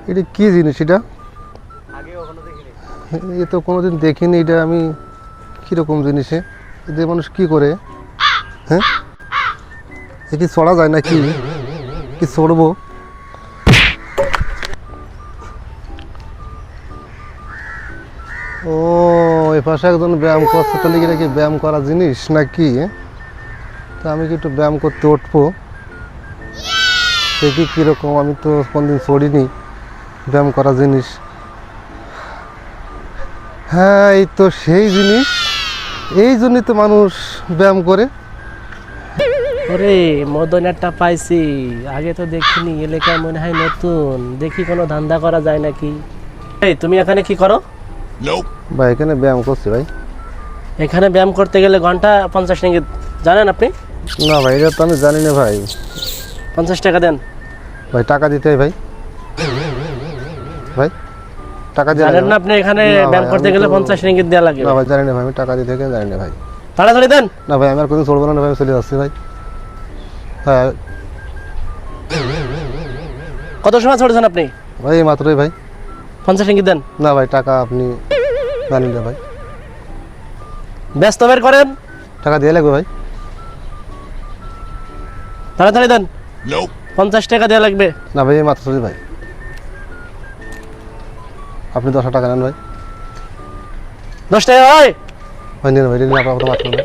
এটা কি জিনিস এটা? এ তো কোনোদিন দেখিনি। এটা আমি কীরকম জিনিসে এদের মানুষ কি করে? হ্যাঁ, এ কি চড়া যায় না কি চড়বো? ও, এ পাশে একজন ব্যায়াম করছে, তাহলে এটা কি ব্যায়াম করা জিনিস নাকি? তা আমি কি একটু ব্যায়াম করতে উঠবো, দেখি কীরকম। আমি তো কোনদিন চড়িনি ব্যায়াম করা জিনিস। হ্যাঁ, এই তো সেই জিনিস, এই জন্যই তো মানুষ ব্যায়াম করে। ওরে মদন একটা পাইছি, আগে তো দেখিনি, এলাকায় মনে হয় নতুন। দেখি কোনো ধান্দা করা যায় নাকি। এই তুমি এখানে কি করো? ভাই এখানে ব্যায়াম করছি ভাই। এখানে ব্যায়াম করতে গেলে ঘন্টা 50 রিঙ্গিত, জানেন আপনি? না ভাই, এটা তো আমি জানি না ভাই। 50 টাকা দেন। ভাই টাকা দিতে হয় ভাই। ভাই টাকা দিয়ে জানেন না আপনি এখানে না ভাই, ব্যায়াম করতে আমি গেলে তো- 50 রিঙ্গিত দেওয়া লাগে। না ভাই জানি না ভাই, আমি টাকা দিতে হয় জানি না ভাই। তাড়াতাড়ি দেন। না ভাই, আমি আর কোনদিন চলবো না ভাই, আমি চলে যাচ্ছি ভাই। হ্যাঁ কত সময় ছড়েছেন আপনি? ভাই, এই মাত্রই ভাই। 50 রিঙ্গিত দেন। না ভাই, টাকা আপনি জানি না ভাই। ব্যস্ত বের করেন, টাকা দিয়ে লাগবে ভাই। তাড়াতাড়ি দেন। 50 টাকা দেওয়া লাগবে। না ভাই, এই মাত্রই ভাই। আপনি 10 টাকা নেন ভাই। 10 টাকা হয়? ভাই নিন ভাই, নিন আপনার মাত্র ভাই।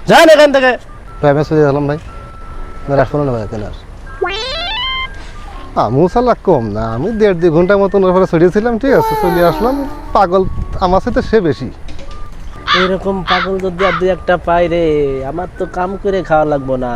যান এখান থেকে। ভাই আমি চলে গেলাম ভাই। না আসবো না ভাই, কেন আস মুসাল্লা কম না, আমি 1.5-2 ঘন্টার মতন ওর পরে ছড়িয়েছিলাম, ঠিক আছে, চলে আসলাম। পাগল আমার সাথে সে বেশি। এরকম পাগল যদি আর দুই একটা পাই রে, আমার তো কাম করে খাওয়া লাগবো না।